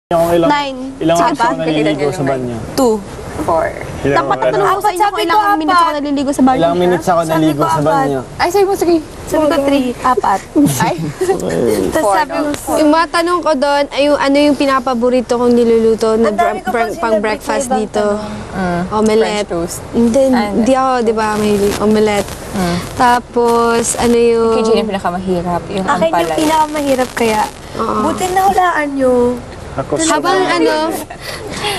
Ilang oras ako naliligo sa banyo? 2. 4. Dapat tatanong ko sa inyo kung ilang minutes ako naliligo sa banyo. Ilang minutes ako naligo sa banyo? Ay, sabi mo, sige. Sabi ko 3, 4. Ay. Tapos sabi ko, Yung mga tanong ko doon, ay ano yung pinapaborito kong niluluto na pang breakfast dito? Omelette. French toast. Hindi ako, di ba, mahilig. Omelette. Tapos, ano yung... KJ yung pinakamahirap. Yung akin yung ampalay. pinakamahirap kaya. Buti na hulaan nyo.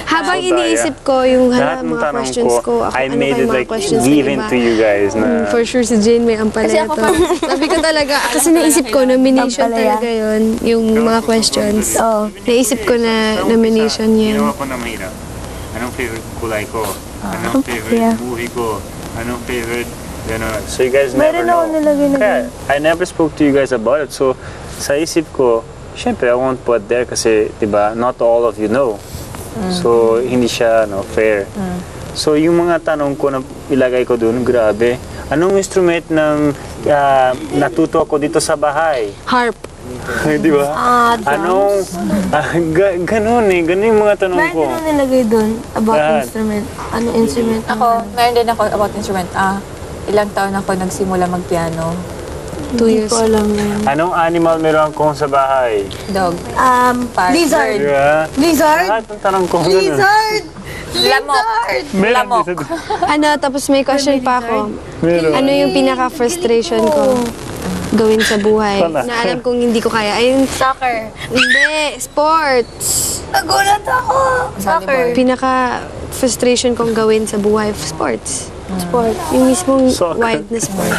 Habang iniisip ko yung mga questions ko, ako, I ano made kayo it mga like questions given na to you guys na For sure si Jane may ampaleto. Sabi ko talaga, kasi naisip ko, nomination Ampalaya. talaga yun, yung mga questions. Naisip ko na nomination yun. Ginawa ko na mahirap. Anong favorite kulay ko? Anong favorite movie ko? Anong favorite gano'n? So you guys never know. Kaya, I never spoke to you guys about it. So sa isip ko, syempre I won't put there kasi, diba, not all of you know. So hindi siya fair. So yung mga tanong ko na ilagay ko dun, grabe. Anong instrument ng natuto ako dito sa bahay? Harp. Di ba? Anong, ganun yung mga tanong Meron ko. din ako nilagay doon about Lahat. instrument. Anong instrument? Ako, meron din ako about instrument. Ilang taon ako nagsimula magpiano. 2 years. Hindi ko alam yun. Anong animal meron kong sa bahay? Dog. Lizard. Diba? Lizard? Lahat ng tanong ko. ganun. Lizard! Lamok. Meron Lamok. din Tapos may question pa ako. Meron. Ano yung pinaka-frustration ko gawin sa buhay? Sana. Na alam kong hindi ko kaya. Ayun, Soccer. hindi, sports. Nagulat ako. Soccer. Pinaka-frustration kong gawin sa buhay, sports. Sport. Yung mismong Soccer. wild na sport.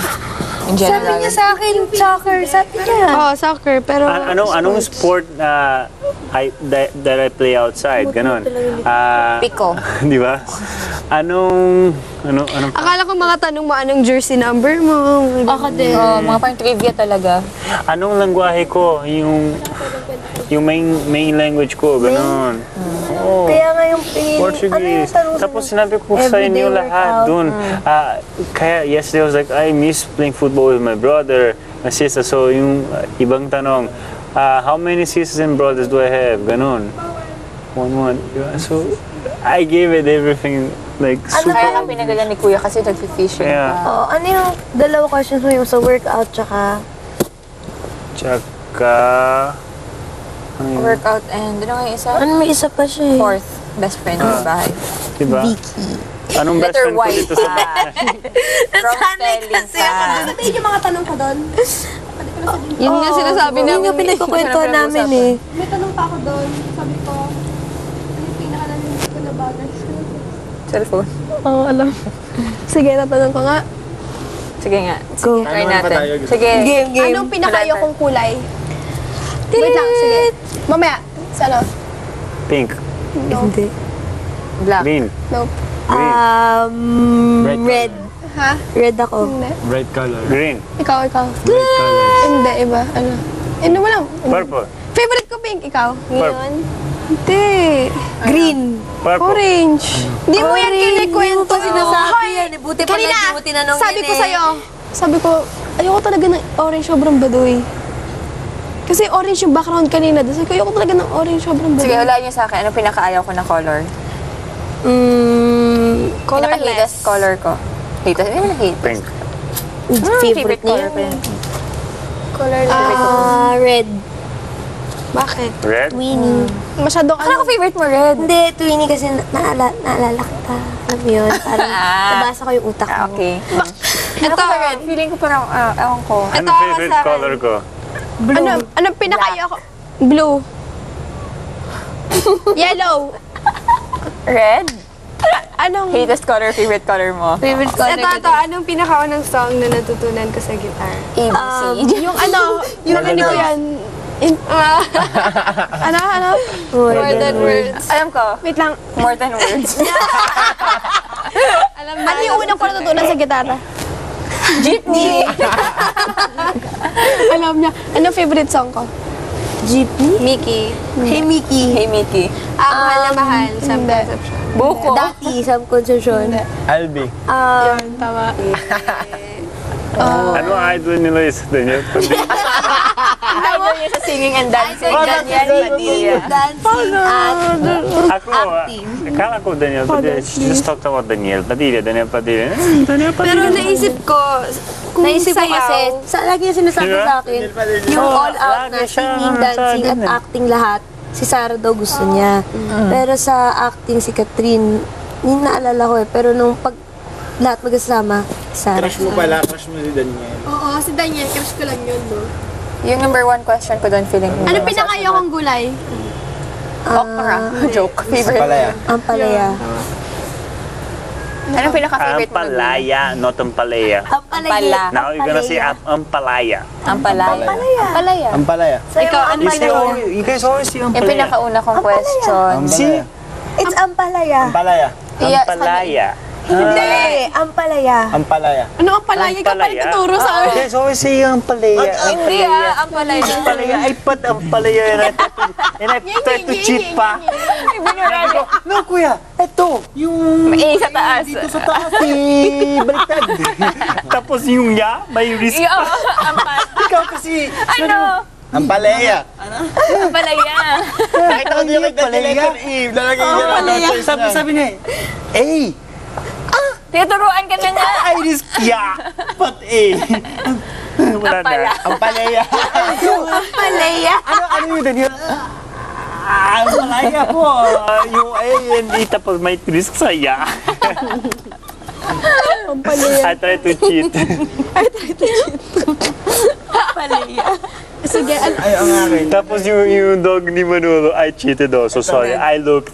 In general. Sabi niya sa akin, soccer. Sabi niya. Oo, soccer, pero... Anong sport that I play outside? Ganon. Pico. Di ba? Anong Akala ko mga tanong mo, anong jersey number mo? Ako din. Mga parang trivia talaga. anong lengguwahe ko? Yung main language ko, ganon. Oh. Kaya nga yung pinili. Portuguese. Tapos sinabi ko sa Everyday inyo lahat workout. dun. Kaya yesterday I was like, I miss playing football with my brother, my sister. So yung ibang tanong, how many sisters and brothers do I have? Ganon. One. Diba? So I gave it everything like super. Kaya ang pinagalan ni Kuya kasi nag-fishing Yeah. pa. Ano yung dalawa questions mo yung sa workout tsaka Tsaka... Ano yun? Workout and ano nga yung isa? ano may isa pa siya eh. Fourth best friend sa bahay. Diba? Anong best Letter friend ko Y dito pa. sa... From spelling pa. Ito yung mga tanong ko doon. Yun nga sinasabi Yun namin. yung pinagkukwento namin eh. May tanong pa ako doon. Sabi ko, ano yung pinaka-nalimutan ko na bagay? Cellphone. Oo, alam. Sige, tatanong ko nga. Sige nga. Go. Try natin. Sige. Game. Anong pinaka-ayokong kulay? Wait lang, sige. Mamaya. Sa ano? Pink. Hindi. Black. Green. Nope. Red. Ha? Red ako. Hindi. Bright color. Green. Ikaw. Bright colors. Hindi, iba. Ano? Ano mo lang? Purple. Favorite ko pink, ikaw? Purple. Hindi. Green. Purple. Orange. Hindi mo yan kinikwento. Hindi mo sinasabi yan. Buti pa Kanina, hindi mo tinanong sabi yan ko eh. sa'yo, sabi ko, ayoko talaga ng orange sobrang baduy. Kasi orange yung background kanina. Sabi ko, ayoko talaga ng orange sobrang baduy. Sige, hulaan niyo sa akin. Ano pinaka-ayaw ko na color? Colorless. Pinaka-hatest color ko. Hatest? Hindi mo na hate. Pink. Favorite niya. color ko yun. Colorless. Red. Bakit? Red. Twinnie. Masyadong Akala ko favorite mo red. Hindi, Twinnie kasi naalala kita. Alam mo yun? Parang nabasa ko yung utak mo. Okay. Ito, red. Feeling ko parang, ewan ko. Ano Ito, favorite sa akin. color ko? Anong pinaka-ayoko? Blue. Yellow. Red? Anong... Hatest color, favorite color mo? Favorite color Ito, anong pinakaunang song na natutunan ko sa guitar? ABC. Yung ano, yung ano ko yan. Ano? More than words. Alam ko. Wait lang. More than words. Alam Ano yung unang ko natutunan sa gitara? Jeepney. Alam niya. Anong favorite song ko? Jeepney? Mickey. Hey, Mickey. Hey, Mickey. Mahal na mahal. Sa Hindi. conception. Buko. Dati, some conception. Albi. Yun, tama. Ano idol nila isa din yun? Idol niya sa singing and dancing. Daniel Padilla. Dancing at Ako, akala ko Daniel Padilla. She just talked about Daniel Padilla. Daniel Padilla. Pero naisip ko, kung Naisip ko sayaw, lagi niya sinasabi Diba? sa akin, yung all out lagi na siya singing, dancing, at nagsasabi na. acting lahat, si Sarah daw gusto niya. Pero sa acting, si Catherine, yung naalala ko eh, pero nung pag lahat magkasama, Sarah. Crush mo pala, crush mo si Daniel. Oo, si Daniel, crush ko lang yun, no? Yung number one question ko doon, feeling ko. Ano pinakayokong gulay? Okra. Joke. Sa Favorite. palaya. Ang palaya. Anong pinaka-favorite mo? Ampalaya, not ampalaya. Ang palaya. Now you're gonna say ampalaya. Ang palaya. Ang palaya. Ang palaya. Ikaw, ano You guys always say yung ampalaya. pinakauna kong question? Ang See? palaya. It's ang palaya. Ang palaya. Yeah, Ampalaya. Hindi, ang palaya. Ang palaya. Ano ang palaya? Ikaw pa rin tuturo sa You guys always say ampalaya. Hindi ang palaya. Ampalaya. I put ampalaya and I try to cheat pa. Binurali. No, kuya. Ito. Yung May sa taas. dito sa taas. Baliktad. Tapos yung ya, may risk Iyo, pa. ang palaya. Ikaw kasi. Ano? Ang palaya. Ang palaya. Nakita ko din yung letter E. Lalagay niya lang ang choice niya. Sabi niya eh. Tinuturuan ka na nga. I risk ya. But wala Ang pala. na. Ang palaya. Ang palaya. Ano yun, Daniel? Ang malaya po. Yung A and E tapos may risk sa ya. I try to cheat. Sige, Ay, ang akin. Tapos yung dog ni Manolo, I cheated also. Sorry. I looked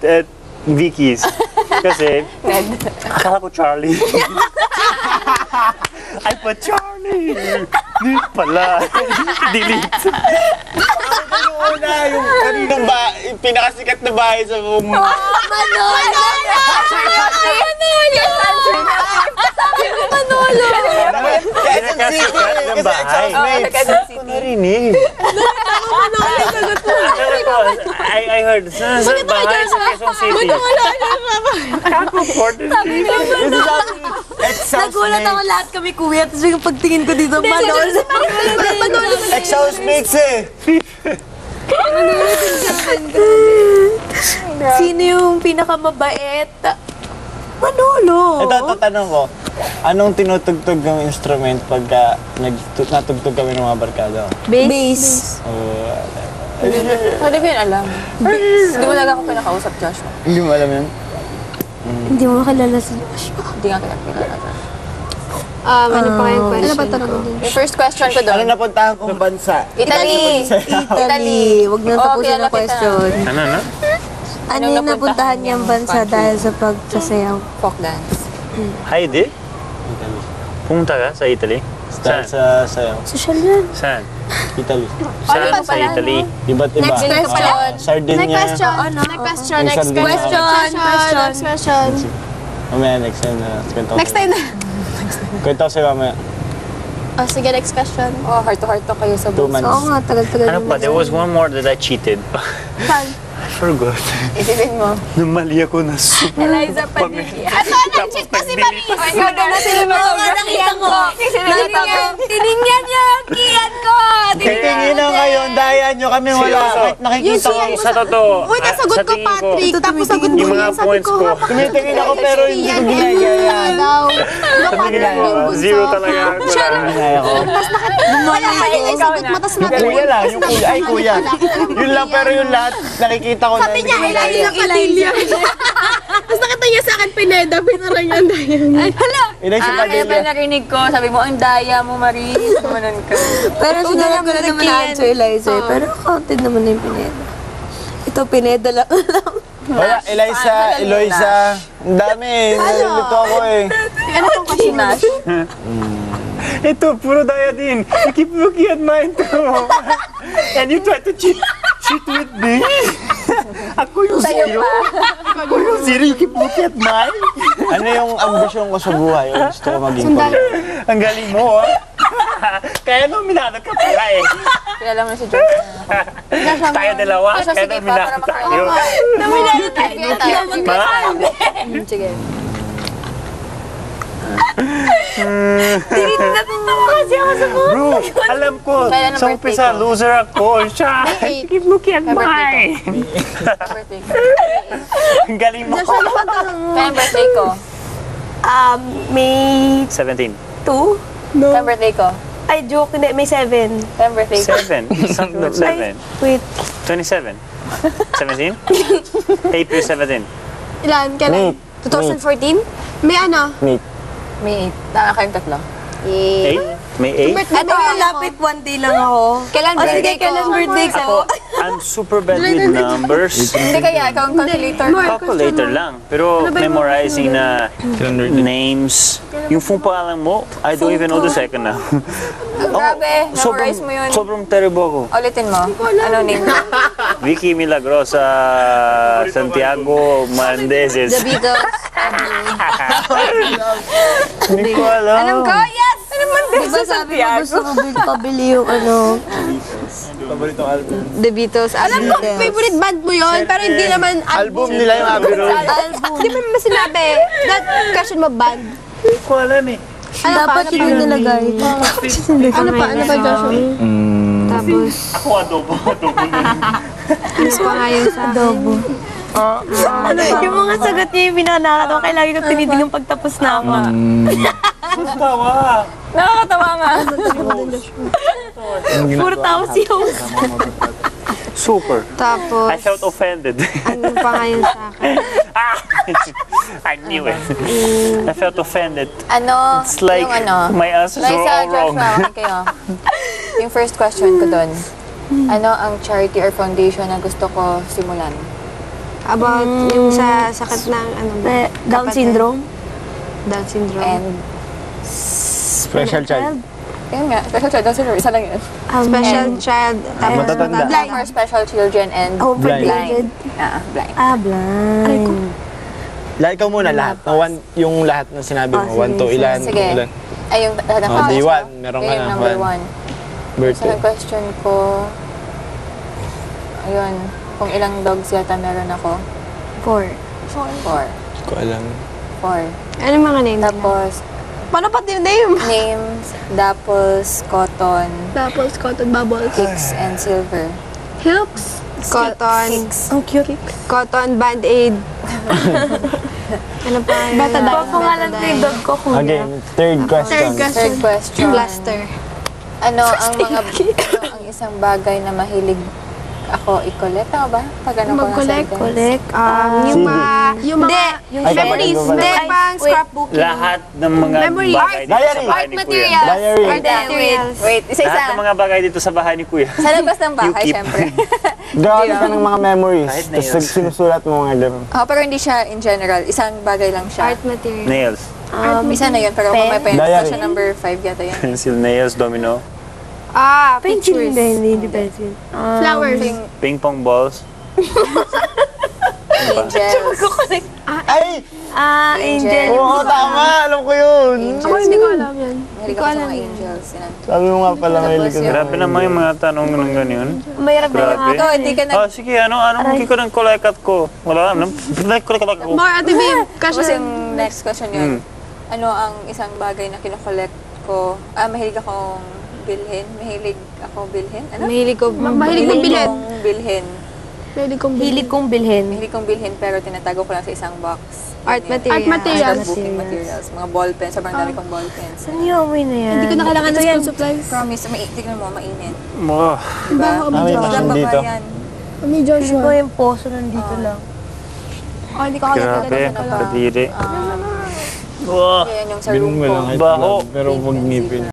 at Vicky's. Kasi, akala ko Charlie. I put Charlie. Di pala. Delete. Yung una, yung kaninang yung pinakasikat na bahay sa buong mundo. Manolo! Yes, answer na. Sabi mo, Manolo. Pinakasikat ng bahay. Oo, sa Quezon Ko narinig. Akala ko, I heard, sa bahay sa Quezon City. Ako, Porter Street. Nagulat ako lahat kami kuya, tapos yung pagtingin ko dito, Manolo. Manolo. Ex-housemates eh. Sino yung pinakamabait? Manolo. Ito, tanong ko. Anong tinutugtog ng instrument pagka natugtog kami ng mga barkada? Bass. Hindi ko yun alam. Hindi mo talaga ako pinakausap, Joshua. Hindi mo alam yun? Hindi mo makilala si Joshua. Hindi nga kita pinakausap. Ano pa kayong question? ano ba tanong mo? Yung first question ko Ano doon. napuntahan kong bansa? Italy. Italy. Huwag na Oo, tapusin kilala ang question. Ano? Ano yung napuntahan niyang bansa dahil sa pagsasayaw? Folk dance. Heidi? Pumunta ka sa Italy? Dahil Saan? sa sayaw. Social yan. Saan? Italy. Saan sa Italy? Iba't iba. Next question. Sardinia. Next question. Ano? Next question. Yung Next sardinia. question. Next question. Mamaya, next time na. Kwento ko Next sa'yo. time na. Kwento ko sa'yo mamaya. Oh, sige, next question. Oh, heart to heart to kayo sa 2 bunso. months. Oo nga, tagal-tagal. Ano pa? There was one more that I cheated. I forgot. Isipin mo. Namali ako na super. Eliza Padilla. Nag-cheat pa si Marie. Oh, ikaw na sila mo. nakita ko. Nakita ko. Tinignan niya yung kiyan ko. Titingin na kayo, daya nyo kami wala. Seryoso. Kahit nakikita ko. Sa totoo. Uy, nasagot sa ko, tingin Patrick. Tapos sagot ko yung mga yan. Sabi points ko, ko. Tumitingin ako pero hindi ko ginagaya. daw. Sa tingin ko, zero talaga ako. Ginaya ko. Wala ka yung sagot mo, tapos Yung kuya lang, yung kuya. Ay, kuya. Yun lang, pero yung lahat nakikita ko na. Sabi niya, Eliza Padilla. Tapos nakita niya sa akin, Pineda, pinara niya ang daya niya. Hala! Inay si Kaya pa Padilla. narinig ko, sabi mo, ang daya mo, Marie. Kumanan ka. Pero sinunod ko na naman na answer, Eliza. Pero counted naman na yung Pineda. Ito, Pineda lang alam. Wala, Eliza, Eloisa. Ang dami eh. Nalilito ako eh. Ano pong question? Smash. Ito, puro daya din. You keep looking at mine too. And you try to cheat with me. Ako yung zero. Ako yung zero. You keep looking at mine. Ano yung ambisyon ko sa buhay? O gusto ko maging pamilya? Ang galing mo, ah. Kaya nominado ka pala eh. Kilala mo na si Jordan. Tayo dalawa, Siya, kaya sige pa, nominado para tayo. Nominado tayo. Ma, Sige. Natatawa kasi ako sa mga. Bro, alam ko, Kailan ang sa birthday umpisa, ko? loser ako. Siya, keep looking at mine. Birthday ko. Ang galing mo. Kaya birthday ko. May 17. 2? Kaya birthday ko. Ay, joke, hindi. May 7. Kaya birthday ko. 7. Something of 7. Wait. 27. 17? April 17. Ilan? Kailan? 2014? May ano? Nate. May 8. Tama kayong tatlo. 8? May 8? Ito, malapit 1 day lang ako. Kailan O sige, birthday ko? kailan birthday ko? Ako, I'm super bad with numbers. Hindi kaya, ikaw ang calculator. Calculator lang. Pero memorizing na names. Yung phone pangalan mo, I don't even know the second na. Grabe, memorize mo yun. Sobrang terrible ako. Ulitin mo. Ano name mo? Vicky Milagrosa, Santiago Mandeses. The Beatles. Hindi ko alam. Alam ko, yes! Ano man din Diba sa sabi mo gusto Santiago? mo pabili yung ano? Paboritong album. The Beatles. Alam ko, favorite band mo yon pero hindi naman Album nila yung Abbey Road. Di ba naman sinabi? That question mo band? Hindi ko alam eh. Dapat hindi nilagay. Ano pa Joshua? Tapos, Ako adobo ano pa nga yun sa adobo? Yung mga sagot niya yung pinanakatawa. Kaya lagi ko tinitingnan pagtapos na ako. Tawa. Nakakatawa nga. Puro tao si host. Super. Tapos, I felt offended. ano pa nga yun sa akin? I knew it. I felt offended. Ano, It's like yung ano, my answers were Liza, all wrong. Joshua, makinig kayo. Yung first question ko doon, ano ang charity or foundation na gusto ko simulan? About yung sa sakit ng ano ba? Down syndrome? Down syndrome. And, Special child. yun nga, special child, doesn't isa lang yun. Special child. Tapos Matatanda. Blind for special children and Hope for Blind. David. blind. Blind. Lahat ikaw muna, lahat. Yung lahat na sinabi mo. 1 to ilan. Sige. Ilan. Ay, yung lahat ng Oh, pangalan day ko. one, meron ka Yung na, number one. 1. Birthday. Second question ko, ayun, kung ilang dogs yata meron ako? 4. 4. Hindi ko alam. 4. ano mga name? Tapos, Paano pati yung name? names, Dapples, Cotton, Tapos cotton bubbles. Hicks, and Silver. Hilks. Cotton. Ang cute. Cotton Band-Aid. Ano pa yun? Betadine. Pangalan ko yung dog ko, kuya. Okay, third question. Third question. Plaster. Ano ang mga ang isang bagay na mahilig ako i-collect? Tama ba? Pag ano ko Mag-collect, nasa Collect. Yung mga... Yung mga... Yung Ay, memories. kaya Hindi, Ay, pang scrapbooking. Lahat ng mga Memory. bagay dito Diary. sa bahay Art ni Kuya. materials. Diary. Art materials. Wait, isa-isa. Lahat ng mga bagay dito sa bahay ni Kuya. Sa labas ng bahay, keep. syempre. Grabe ka ng mga memories. Kahit Tapos nails. sinusulat mo mga gano'n. Pero hindi siya in general. Isang bagay lang siya. Art material. Nails. Isa na yun, pero kung may pen, Diary. siya number 5 yata yan. Pencil, nails, domino, Pencil. Pictures. Hindi pencil. Flowers. ping pong balls. Angels. Ay! Angel. Oo, tama! Alam ko yun! Ako hindi ko alam yan. Mahilig ako sa mga angels. Yan. Sabi mo nga pala may likod. Grabe naman yung mga tanong ng ganyan. Mayroon na yung Grabe. Ikaw, hindi ka nag... Oh, sige, anong ko ng kolekat ko? Wala, kolekat ko. More Ate Bim. Tapos Kasi yung next question yun. Ano ang isang bagay na kinokollect ko? Mahilig akong bilhin. Mahilig ako bilhin? Ano? Mahilig ko. mahilig mong bilhin. kong bilhin. Mahilig kong Hilig kong bilhin. Mahilig kong bilhin pero tinatago ko lang sa isang box. Art Yun yun. materials. Art materials. Booking materials. Mga ballpens. Sobrang dami kong ballpens. Saan yung amoy na yan? Hindi ko na kailangan ng school supplies. Promise, tignan mo, mainit. Oh, Diba? Bago may Joshua. passion dito. Yan. Kami Hindi ko Joshua. yung poso nandito lang. Oh, hindi ko kailangan. grabe. Kadiri. Oh, Yan yung sa room ko. Baho. Pero huwag ngipin.